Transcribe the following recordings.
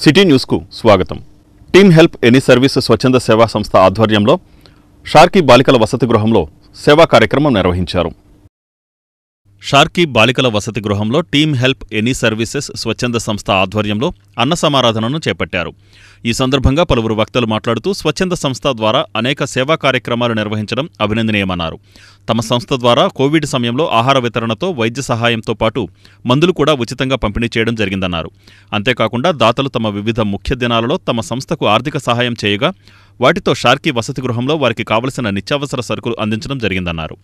City న్యూస్కు స్వాగతం. Team help any service స్వచ్ఛంద సేవా సంస్థ ఆధ్వర్యంలో షార్కీ బాలికల వసతి గృహంలో సేవా కార్యక్రమం నిర్వహించారు. షార్కీ బాలికల వసతి గృహంలో టీమ్ హెల్ప్ ఎనీ సర్వీసెస్ స్వచ్ఛంద సంస్థ ఆధ్వర్యంలో అన్న సమారాధనను చేపట్టారు. ఈ సందర్భంగా పలువురు వక్తలు మాట్లాడుతూ స్వచ్ఛంద సంస్థ ద్వారా అనేక సేవా కార్యక్రమాలు నిర్వహించడం అభినందనీయమన్నారు. తమ సంస్థ ద్వారా కోవిడ్ సమయంలో ఆహార వితరణతో వైద్య సహాయంతో పాటు మందులు కూడా ఉచితంగా పంపిణీ చేయడం జరిగిందన్నారు. అంతేకాకుండా దాతలు తమ వివిధ ముఖ్య దినాలలో తమ సంస్థకు ఆర్థిక సహాయం చేయగా వాటితో షార్కీ వసతి గృహంలో వారికి కావలసిన నిత్యావసర సరుకులు అందించడం జరిగిందన్నారు.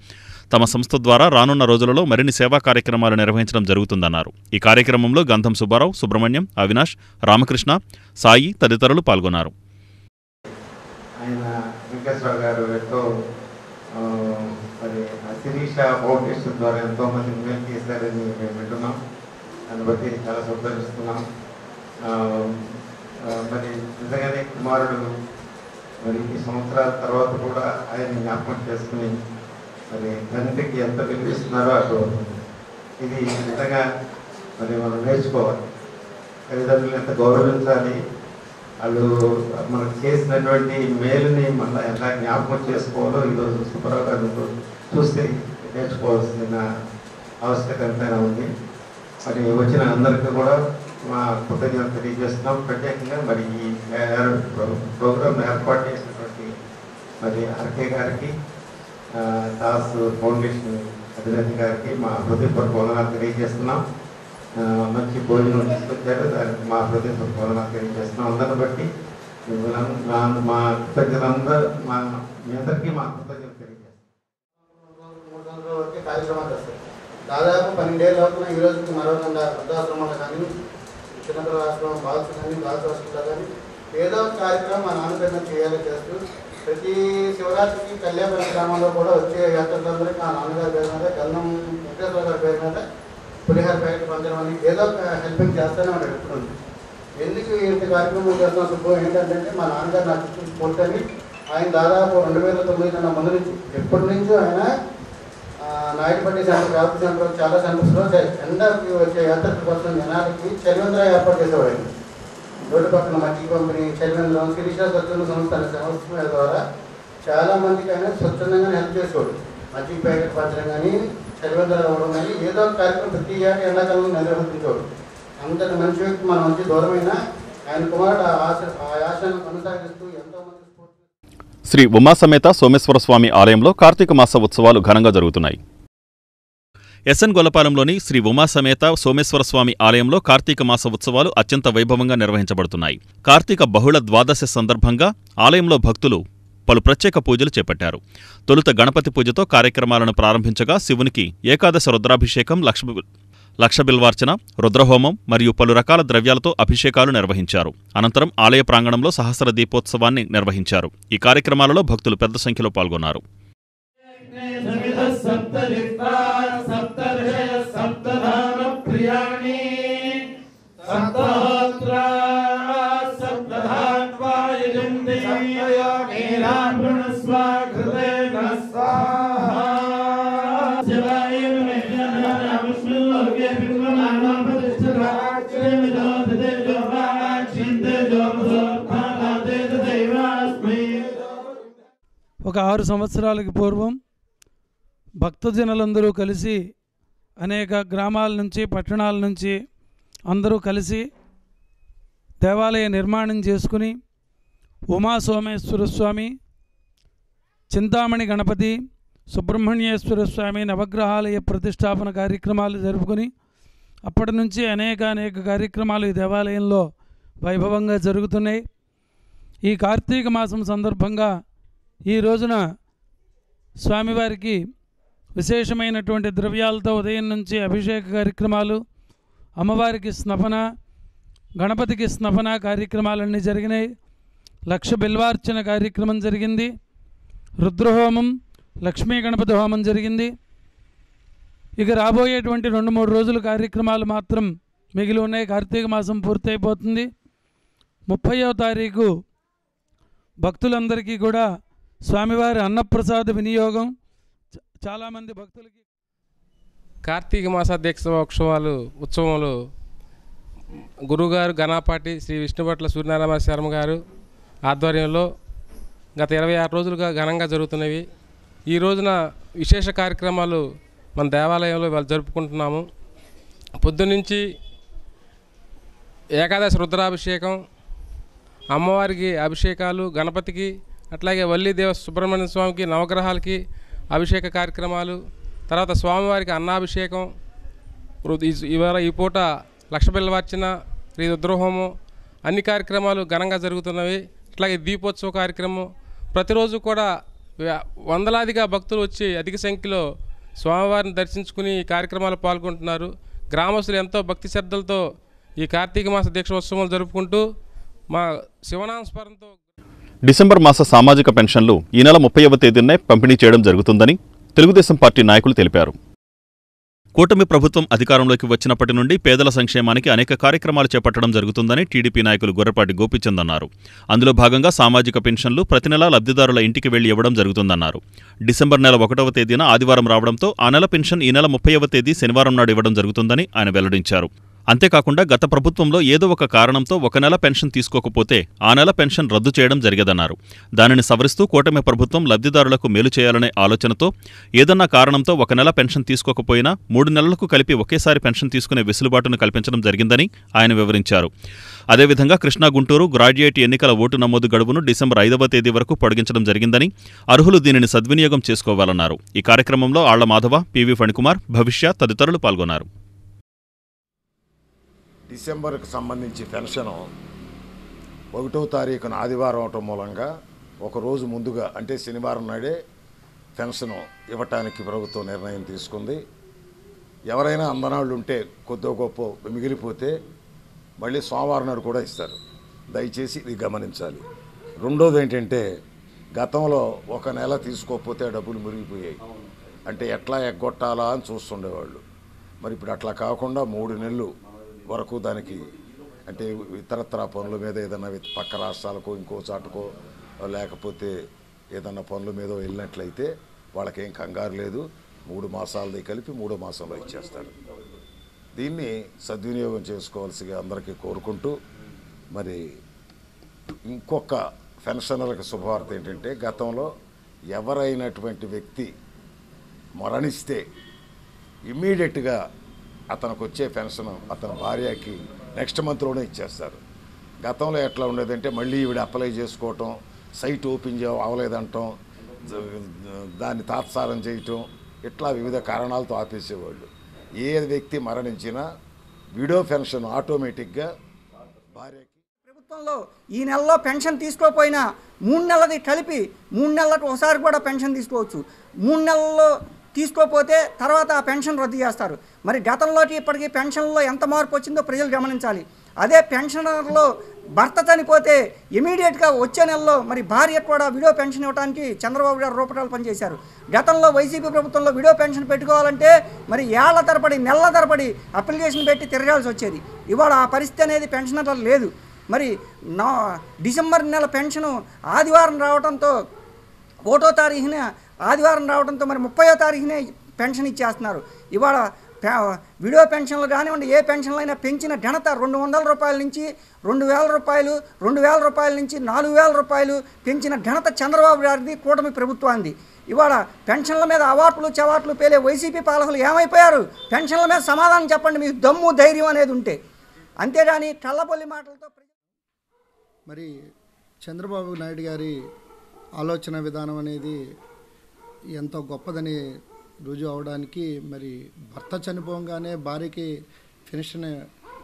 తమ సంస్థ ద్వారా రానున్న రోజులలో మరిన్ని సేవా కార్యక్రమాలు నిర్వహించడం జరుగుతుందన్నారు. ఈ కార్యక్రమంలో గంధం సుబ్బారావు, సుబ్రహ్మణ్యం, అవినాష్, రామకృష్ణ, సాయి తదితరులు పాల్గొన్నారు. మరి ఈ సంవత్సరాల తర్వాత కూడా ఆయన జ్ఞాపకం చేసుకుని మరి తండ్రికి ఎంత విలువిస్తున్నారో అటు ఇది నిజంగా మరి మనం నేర్చుకోవాలి. తల్లిదండ్రులు ఎంత గౌరవించాలి, వాళ్ళు మనకు చేసినటువంటి మేలుని మళ్ళీ ఎలా జ్ఞాపకం చేసుకోవాలో ఈరోజు సుబ్బారావు గారు చూస్తే నేర్చుకోవాల్సిన ఆవశ్యకత ఎంతైనా ఉంది. మరి వచ్చిన అందరికీ కూడా మా కృతజ్ఞతలు తెలియజేస్తున్నాం. ప్రత్యేకంగా మరి ఈ ప్రోగ్రామ్ ఏర్పాటు చేసినటువంటి మరి ఆర్కే గారికి, దాస్ ఫౌండేషన్ అధినేత గారికి మా హృదయపూర్వక వందనాలు తెలియజేస్తున్నాం. మంచి భోజనం తీసుకొచ్చారు, దానికి మా హృదయపూర్వక వందనాలు తెలియజేస్తున్నాం. అందరిని బట్టి మా కృతజ్ఞతలందరూ మీ అందరికీ మా కృతజ్ఞతలు తెలియజేస్తున్నాం. కార్యక్రమాలు వస్తాయి. దాదాపు 12 ఏళ్ళ వరకు ఈ రోజుకి మరొక వృద్ధాశ్రమాలు కానీ, చిన్నపిల్లల ఆశ్రమం, బాల్స్ కానీ, బాల్స్ హాస్పిటల్ కానీ ఏదో ఒక కార్యక్రమం మా నాన్నపేరున చేయాలని చేస్తూ ప్రతి శివరాత్రికి కళ్యాణ గ్రామంలో కూడా వచ్చే యాత్రలందరికీ మా నాన్నగారి పేరు మీద, గంధం వెంకటేశ్వర గారి పేరు మీద పులిహార ప్యాకెట్ పంచడం అని ఏదో ఒక హెల్పింగ్ చేస్తూనే మనం ఎప్పుడు. ఎందుకు ఇంత కార్యక్రమం చేస్తున్న సుబ్బు ఏంటంటే మా నాన్నగారు నాకు పూర్తని ఆయన దాదాపు 2009 కన్నా ముందు నుంచి ఎప్పటి నుంచో ఆయన నాయుడుపల్లి సెంటర్, వ్యాప్తి సెంటర్, చాలా సెంటర్స్లో ఎండకి వచ్చే యాత్రకు కోసం జనాలకి చలివేంద్ర ఏర్పాటు చేసేవాడు. రోడ్డు పక్కన మట్టి పంపిణీ, చలివేంద్రం, శిరీష స్వచ్ఛంద సంస్థ అనే సంస్థ ద్వారా చాలా మందికి ఆయన స్వచ్ఛందంగానే హెల్ప్ చేసేవాడు. మట్టి ప్యాకెట్ పంచడం కానీ, చలివేంద్రాలు అవ్వడం కానీ ఏదో ఒక కార్యక్రమం ప్రతి ఏటా ఎండాకాలంలో నిర్వహించేవాడు. అంతటి మంచి వ్యక్తి మన మంచి దూరమైన ఆయన కుమారుడు ఆ ఆశను కొనసాగిస్తూ ఎంతోమంది శ్రీ ఉమాసమేత సోమేశ్వర స్వామి ఆలయంలో కార్తీక మాస ఉత్సవాలు ఘనంగా జరుగుతున్నాయి. ఎస్ఎన్ గొల్లపాలెంలోని శ్రీ ఉమాసమేత సోమేశ్వర స్వామి ఆలయంలో కార్తీక మాస ఉత్సవాలు అత్యంత వైభవంగా నిర్వహించబడుతున్నాయి. కార్తీక బహుళ ద్వాదశి సందర్భంగా ఆలయంలో భక్తులు పలు ప్రత్యేక పూజలు చేపట్టారు. తొలుత గణపతి పూజతో కార్యక్రమాలను ప్రారంభించగా శివునికి ఏకాదశ రుద్రాభిషేకం, లక్ష బిల్వార్చన, రుద్రహోమం మరియు పలు రకాల ద్రవ్యాలతో అభిషేకాలు నిర్వహించారు. అనంతరం ఆలయ ప్రాంగణంలో సహస్ర దీపోత్సవాన్ని నిర్వహించారు. ఈ కార్యక్రమాలలో భక్తులు పెద్ద సంఖ్యలో పాల్గొన్నారు. ఒక 6 సంవత్సరాలకి పూర్వం భక్తజనులందరూ కలిసి అనేక గ్రామాల నుంచి, పట్టణాల నుంచి అందరూ కలిసి దేవాలయ నిర్మాణం చేసుకుని ఉమా సోమేశ్వర స్వామి, చింతామణి గణపతి, సుబ్రహ్మణ్యేశ్వర స్వామి నవగ్రహాలయ ప్రతిష్టాపన కార్యక్రమాలు జరుపుకొని అప్పటి నుంచి అనేక కార్యక్రమాలు ఈ దేవాలయంలో వైభవంగా జరుగుతున్నాయి. ఈ కార్తీక మాసం సందర్భంగా ఈ రోజున స్వామివారికి విశేషమైనటువంటి ద్రవ్యాలతో ఉదయం నుంచి అభిషేక కార్యక్రమాలు, అమ్మవారికి స్నపన, గణపతికి స్నపన కార్యక్రమాలన్నీ జరిగినాయి. లక్ష బిల్వార్చన కార్యక్రమం జరిగింది. రుద్రహోమం, లక్ష్మీ గణపతి హోమం జరిగింది. ఇక రాబోయేటువంటి 2-3 రోజుల కార్యక్రమాలు మాత్రం మిగిలి ఉన్నాయి. కార్తీక మాసం పూర్తయిపోతుంది. 30వ తారీఖు భక్తులందరికీ కూడా స్వామివారి అన్నప్రసాద వినియోగం. చాలామంది భక్తులకి కార్తీక మాస దీక్షోత్సవాలు గురువుగారు గణపాటి శ్రీ విష్ణుభట్ల సూర్యనారాయణ శర్మ గారు ఆధ్వర్యంలో గత 26 రోజులుగా ఘనంగా జరుగుతున్నవి. ఈ రోజున విశేష కార్యక్రమాలు మన దేవాలయంలో ఇవాళ జరుపుకుంటున్నాము. పొద్దున్నుంచి ఏకాదశి రుద్రాభిషేకం, అమ్మవారికి అభిషేకాలు, గణపతికి అట్లాగే వల్లీదేవ సుబ్రహ్మణ్య స్వామికి నవగ్రహాలకి అభిషేక కార్యక్రమాలు, తర్వాత స్వామివారికి అన్నాభిషేకం, ఇవాళ ఈ పూట లక్ష బిళ్ళవార్చన, శ్రీ రుద్రహోమం అన్ని కార్యక్రమాలు ఘనంగా జరుగుతున్నవి. అట్లాగే దీపోత్సవ కార్యక్రమం ప్రతిరోజు కూడా వందలాదిగా భక్తులు వచ్చి అధిక సంఖ్యలో స్వామివారిని దర్శించుకుని ఈ కార్యక్రమాలు పాల్గొంటున్నారు. గ్రామస్తులు ఎంతో భక్తి శ్రద్ధలతో ఈ కార్తీక మాస దీక్షోత్సవాలు జరుపుకుంటూ మా శివనామస్మరణతో డిసెంబర్ మాస సామాజిక పెన్షన్లు ఈ నెల 30వ తేదీనే పంపిణీ చేయడం జరుగుతుందని తెలుగుదేశం పార్టీ నాయకులు తెలిపారు. కూటమి ప్రభుత్వం అధికారంలోకి వచ్చినప్పటి నుండి పేదల సంక్షేమానికి అనేక కార్యక్రమాలు చేపట్టడం జరుగుతుందని టీడీపీ నాయకులు గొర్రెపాటి గోపీచంద్ అన్నారు. అందులో భాగంగా సామాజిక పెన్షన్లు ప్రతి నెలా లబ్ధిదారుల ఇంటికి వెళ్లి ఇవ్వడం జరుగుతుందన్నారు. డిసెంబర్ నెల 1వ తేదీన ఆదివారం రావడంతో ఆ నెల పెన్షన్ ఈ నెల 30వ తేదీ శనివారం నాడు ఇవ్వడం జరుగుతుందని ఆయన వెల్లడించారు. అంతేకాకుండా గత ప్రభుత్వంలో ఏదో ఒక కారణంతో ఒక నెల పెన్షన్ తీసుకోకపోతే ఆ నెల పెన్షన్ రద్దు చేయడం జరిగేదన్నారు. దానిని సవరిస్తూ కూటమి ప్రభుత్వం లబ్ధిదారులకు మేలు చేయాలనే ఆలోచనతో ఏదన్నా కారణంతో ఒక నెల పెన్షన్ తీసుకోకపోయినా 3 నెలలకు కలిపి ఒకేసారి పెన్షన్ తీసుకునే వెసులుబాటును కల్పించడం జరిగిందని ఆయన వివరించారు. అదేవిధంగా కృష్ణా, గుంటూరు గ్రాడ్యుయేట్ ఎన్నికల ఓటు నమోదు గడువును డిసెంబర్ 5వ తేదీ వరకు పొడిగించడం జరిగిందని, అర్హులు దీనిని సద్వినియోగం చేసుకోవాలన్నారు. ఈ కార్యక్రమంలో ఆళ్ల మాధవ, పివి ఫణికుమార్, భవిష్య తదితరులు పాల్గొన్నారు. డిసెంబర్కి సంబంధించి పెన్షను 1వ తారీఖున ఆదివారం అవటం మూలంగా ఒకరోజు ముందుగా అంటే శనివారం నాడే పెన్షను ఇవ్వటానికి ప్రభుత్వం నిర్ణయం తీసుకుంది. ఎవరైనా అందనాళ్ళు ఉంటే కొద్దో గొప్ప మిగిలిపోతే మళ్ళీ సోమవారం నాడు కూడా ఇస్తారు. దయచేసి ఇది గమనించాలి. రెండోది ఏంటంటే గతంలో ఒక నెల తీసుకోకపోతే డబ్బులు మురిగిపోయాయి. అంటే ఎట్లా ఎగ్గొట్టాలా అని చూస్తుండేవాళ్ళు. మరి ఇప్పుడు అట్లా కాకుండా 3 నెలలు వరకు దానికి అంటే ఇతరత్ర పనుల మీద ఏదైనా పక్క రాష్ట్రాలకో ఇంకో చాటుకో లేకపోతే ఏదన్నా పనుల మీద వెళ్ళినట్లయితే వాళ్ళకేం కంగారు లేదు. 3 మాసాలది కలిపి 3వ మాసంలో ఇచ్చేస్తారు. దీన్ని సద్వినియోగం చేసుకోవాల్సిగా అందరికీ కోరుకుంటూ, మరి ఇంకొక పెన్షనర్లకు శుభవార్త ఏంటంటే గతంలో ఎవరైనటువంటి వ్యక్తి మరణిస్తే ఇమ్మీడియట్గా అతనికి వచ్చే పెన్షన్ అతని భార్యకి నెక్స్ట్ మంత్లోనే ఇచ్చేస్తారు. గతంలో ఎట్లా ఉండేదంటే మళ్ళీ ఈవిడ అప్లై చేసుకోవటం, సైట్ ఓపెన్ అవ్వలేదంటాం, దాన్ని తాత్సారం చేయటం, ఇట్లా వివిధ కారణాలతో ఆపేసేవాళ్ళు. ఏ వ్యక్తి మరణించినా విడో పెన్షన్ ఆటోమేటిక్గా భార్యకి. ప్రభుత్వంలో ఈ నెలలో పెన్షన్ తీసుకోకపోయినా 3 నెలలది కలిపి 3 నెలలకు ఒకసారి కూడా పెన్షన్ తీసుకోవచ్చు. 3 నెలల్లో తీసుకోకపోతే తర్వాత ఆ పెన్షన్ రద్దు చేస్తారు. మరి గతంలోకి ఇప్పటికీ పెన్షన్లో ఎంత మార్పు వచ్చిందో ప్రజలు గమనించాలి. అదే పెన్షనర్లో భర్త చనిపోతే ఇమీడియట్గా వచ్చే నెలలో మరి భార్యకు కూడా విడో పెన్షన్ ఇవ్వడానికి చంద్రబాబు గారు రూపకాలు పనిచేశారు. గతంలో వైసీపీ ప్రభుత్వంలో విడో పెన్షన్ పెట్టుకోవాలంటే మరి ఏళ్ల తరబడి నెలల తరబడి అప్లికేషన్ పెట్టి తిరగాల్సి వచ్చేది. ఇవాళ ఆ పరిస్థితి అనేది పెన్షనర్లు లేదు. మరి డిసెంబర్ నెల పెన్షను ఆదివారం రావడంతో 1వ తారీఖున ఆదివారం రావడంతో మరి 30వ తారీఖునే పెన్షన్ ఇచ్చేస్తున్నారు. ఇవాళ విడో పెన్షన్లు కానివ్వండి, ఏ పెన్షన్లు అయినా పెంచిన ఘనత 200 రూపాయల నుంచి 2000 రూపాయలు, 2000 రూపాయల నుంచి 4000 రూపాయలు పెంచిన ఘనత చంద్రబాబు గారిది, కూటమి ప్రభుత్వానికి. ఇవాళ పెన్షన్ల మీద అవార్పులు చవాట్లు పేలే వైసీపీ పాలకులు ఏమైపోయారు? పెన్షన్ల మీద సమాధానం చెప్పండి, మీకు దమ్ము ధైర్యం అనేది ఉంటే. అంతేగాని కళ్ళపల్లి మాటలతో. మరి చంద్రబాబు నాయుడు గారి ఆలోచన విధానం అనేది ఎంతో గొప్పదని రుజువు అవడానికి మరి భర్త చనిపోగానే భార్యకి పెన్షన్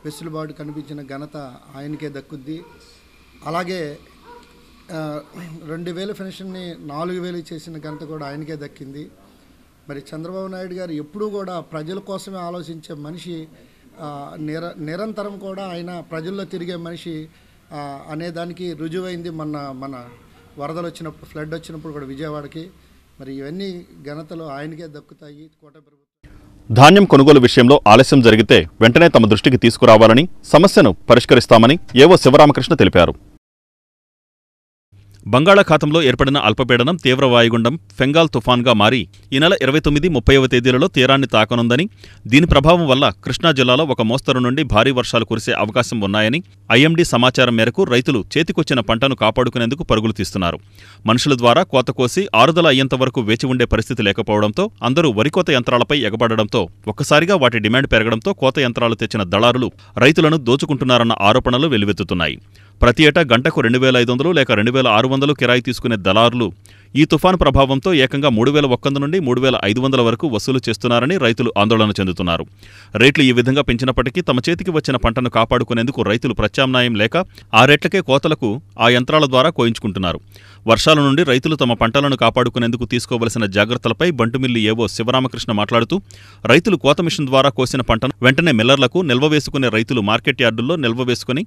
వెసులుబాటు కనిపించిన ఘనత ఆయనకే దక్కుద్ది. అలాగే 2000 పెన్షన్ని 4000 చేసిన ఘనత కూడా ఆయనకే దక్కింది. మరి చంద్రబాబు నాయుడు గారు ఎప్పుడూ కూడా ప్రజల కోసమే ఆలోచించే మనిషి, నిరంతరం కూడా ఆయన ప్రజల్లో తిరిగే మనిషి అనేదానికి రుజువైంది. మన వరదలు వచ్చినప్పుడు, ఫ్లడ్ వచ్చినప్పుడు కూడా విజయవాడకి మరి ఇవన్నీ ఘనతలు ఆయనకే దక్కుతాయి. కూటమి ప్రభుత్వం ధాన్యం కొనుగోలు విషయంలో ఆలస్యం జరిగితే వెంటనే తమ దృష్టికి తీసుకురావాలని, సమస్యను పరిష్కరిస్తామని ఏవో శివరామకృష్ణ తెలిపారు. బంగాళాఖాతంలో ఏర్పడిన అల్పపీడనం తీవ్ర వాయుగుండం ఫెంగాల్ తుఫాన్గా మారి ఈ నెల 29-30వ తేదీలలో తీరాన్ని తాకనుందని, దీని ప్రభావం వల్ల కృష్ణా జిల్లాలో ఒక మోస్తరు నుండి భారీ వర్షాలు కురిసే అవకాశం ఉన్నాయని ఐఎండీ సమాచారం మేరకు రైతులు చేతికొచ్చిన పంటను కాపాడుకునేందుకు పరుగులు తీస్తున్నారు. మనుషుల ద్వారా కోత కోసి ఆరుదల అయ్యేంత వరకు వేచి ఉండే పరిస్థితి లేకపోవడంతో అందరూ వరికోత యంత్రాలపై ఎగబడడంతో ఒక్కసారిగా వాటి డిమాండ్ పెరగడంతో కోత యంత్రాలు తెచ్చిన దళారులు రైతులను దోచుకుంటున్నారన్న ఆరోపణలు వెల్లువెత్తుతున్నాయి. ప్రతి ఏటా గంటకు 2,500 లేక 2,600 కిరాయి తీసుకునే దళారులు ఈ తుఫాను ప్రభావంతో ఏకంగా 3,100 నుండి 3,500 వరకు వసూలు చేస్తున్నారని రైతులు ఆందోళన చెందుతున్నారు. రేట్లు ఈ విధంగా పెంచినప్పటికీ తమ చేతికి వచ్చిన పంటను కాపాడుకునేందుకు రైతులు ప్రత్యామ్నాయం లేక ఆ రేట్లకే కోతలకు ఆ యంత్రాల ద్వారా కోయించుకుంటున్నారు. వర్షాల నుండి రైతులు తమ పంటలను కాపాడుకునేందుకు తీసుకోవలసిన జాగ్రత్తలపై బంటుమిల్లి ఏవో శివరామకృష్ణ మాట్లాడుతూ, రైతులు కోత మిషన్ ద్వారా కోసిన పంటను వెంటనే మిల్లర్లకు నిల్వ వేసుకునే రైతులు మార్కెట్ యార్డుల్లో నిల్వ వేసుకుని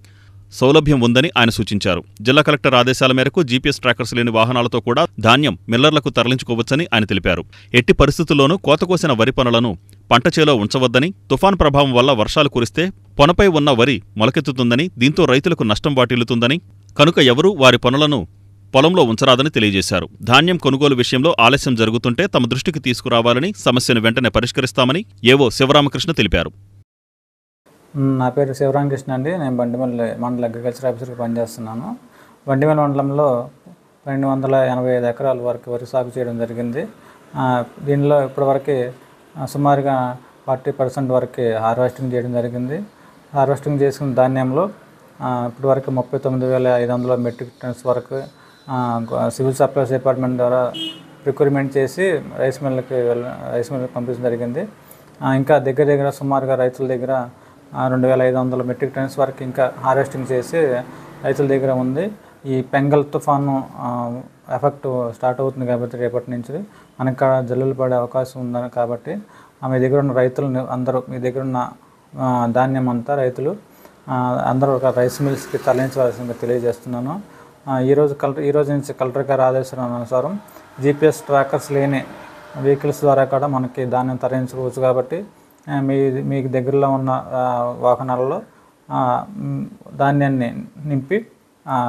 సౌలభ్యం ఉందని ఆయన సూచించారు. జిల్లా కలెక్టర్ ఆదేశాల మేరకు జీపీఎస్ ట్రాకర్స్ లేని వాహనాలతో కూడా ధాన్యం మిల్లర్లకు తరలించుకోవచ్చని ఆయన తెలిపారు. ఎట్టి పరిస్థితుల్లోనూ కోతకోసిన వరి పనులను పంట చేలో ఉంచవద్దని, తుఫాన్ ప్రభావం వల్ల వర్షాలు కురిస్తే పొనపై ఉన్న వరి మొలకెత్తుతుందని, దీంతో రైతులకు నష్టం వాటిల్లుతుందని, కనుక ఎవరూ వారి పనులను పొలంలో ఉంచరాదని తెలియజేశారు. ధాన్యం కొనుగోలు విషయంలో ఆలస్యం జరుగుతుంటే తమ దృష్టికి తీసుకురావాలని, సమస్యను వెంటనే పరిష్కరిస్తామని ఏవో శివరామకృష్ణ తెలిపారు. నా పేరు శివరామకృష్ణ అండి. నేను బండిమల్లి మండల అగ్రికల్చర్ ఆఫీసర్గా పనిచేస్తున్నాను. బండిమల్లి మండలంలో 285 ఎకరాల వరకు వరి సాగు చేయడం జరిగింది. దీనిలో ఇప్పటివరకు సుమారుగా 40% వరకు హార్వెస్టింగ్ చేయడం జరిగింది. హార్వెస్టింగ్ చేసుకున్న ధాన్యంలో ఇప్పటివరకు 39,500 మెట్రిక్ టన్స్ వరకు సివిల్ సప్లైస్ డిపార్ట్మెంట్ ద్వారా రిక్రూట్మెంట్ చేసి రైస్ మిల్కి పంపించడం జరిగింది. ఇంకా దగ్గర సుమారుగా రైతుల దగ్గర 2,500 మెట్రిక్ టన్స్ వరకు ఇంకా హార్వెస్టింగ్ చేసి రైతుల దగ్గర ఉంది. ఈ పెంగల్ తుఫాను ఎఫెక్ట్ స్టార్ట్ అవుతుంది కాబట్టి రేపటి నుంచి మనకు జల్లులు పడే అవకాశం ఉందని కాబట్టి మీ దగ్గర ఉన్న రైతులు అందరూ, మీ దగ్గర ఉన్న ధాన్యం అంతా రైతులు అందరూ ఒక రైస్ మిల్స్కి తరలించవలసిందిగా తెలియజేస్తున్నాను. ఈరోజు నుంచి కలెక్టర్ గారి ఆదేశాల అనుసారం జీపీఎస్ ట్రాకర్స్ లేని వెహికల్స్ ద్వారా కూడా మనకి ధాన్యం తరలించుకోవచ్చు కాబట్టి మీకు దగ్గరలో ఉన్న వాహనాలలో ధాన్యాన్ని నింపి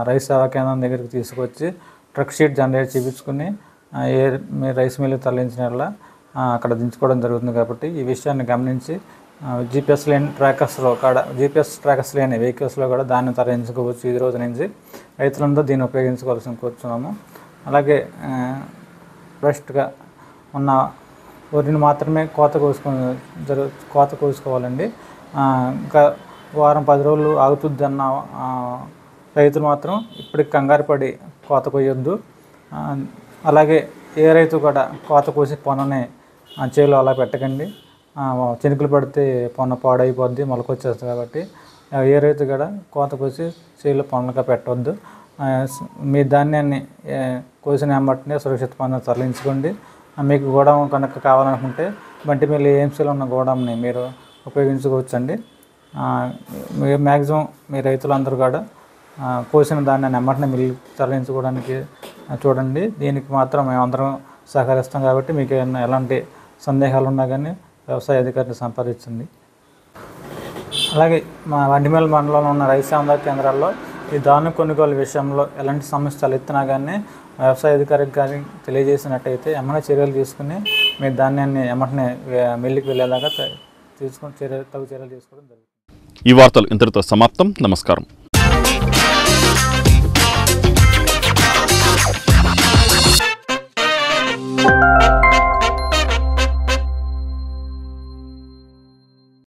రైస్ సేవా కేంద్రం దగ్గరికి తీసుకొచ్చి ట్రక్ షీట్ జనరేట్ చేయించుకుని మీ రైస్ మిల్లు తరలించిన వల్ల అక్కడ దించుకోవడం జరుగుతుంది. కాబట్టి ఈ విషయాన్ని గమనించి జీపీఎస్ ట్రాకర్స్ లేని వెహికల్స్లో కూడా ధాన్యం తరలించుకోవచ్చు. ఈ రోజు నుంచి రైతులందరూ దీన్ని ఉపయోగించుకోవాల్సిన కోరుతున్నాము. అలాగే బెస్ట్గా ఉన్న వరిని మాత్రమే కోత కోసుకోవాలండి. ఇంకా వారం 10 రోజులు ఆగుతుంది అన్న రైతులు మాత్రం ఇప్పటికి కంగారు పడి కోత కొయ్యొద్దు. అలాగే ఏ రైతు కూడా కోత కోసి పొనని చేలో అలా పెట్టకండి. చినుకులు పడితే పొన పాడైపోద్ది, మొలకొచ్చేస్తుంది. కాబట్టి ఏ రైతు కూడా కోత కోసి చేలో పొనలుగా పెట్టవద్దు. మీ ధాన్యాన్ని కోసిన వెంబటనే సురక్షిత పొంద తరలించుకోండి. మీకు గోడౌన్ కనుక కావాలనుకుంటే బంటిమిల్లి ఏఎంసీలో ఉన్న గోడౌన్ని మీరు ఉపయోగించుకోవచ్చండి. మ్యాక్సిమం మీ రైతులందరూ కూడా కోసిన ధాన్యాన్ని వెంబటనే మిల్లు తరలించుకోవడానికి చూడండి. దీనికి మాత్రం మేమందరం సహకరిస్తాం కాబట్టి మీకు ఎలాంటి సందేహాలు ఉన్నా కానీ వ్యవసాయ అధికారిని సంప్రదించండి. అలాగే మా బండిమిల్లి మండలంలో ఉన్న రైతు సేవా కేంద్రాల్లో ఈ ధాన్యం కొనుగోలు విషయంలో ఎలాంటి సమస్యలు ఎత్తినా కానీ వ్యవసాయ అధికారికి కానీ తెలియజేసినట్టయితే ఏమైనా చర్యలు తీసుకుని మీ ధాన్యాన్ని వెంటనే మిల్లుకి వెళ్ళేలాగా తగు చర్యలు తీసుకోవడం జరుగుతుంది. ఈ వార్తలు ఇంతటితో సమాప్తం. నమస్కారం.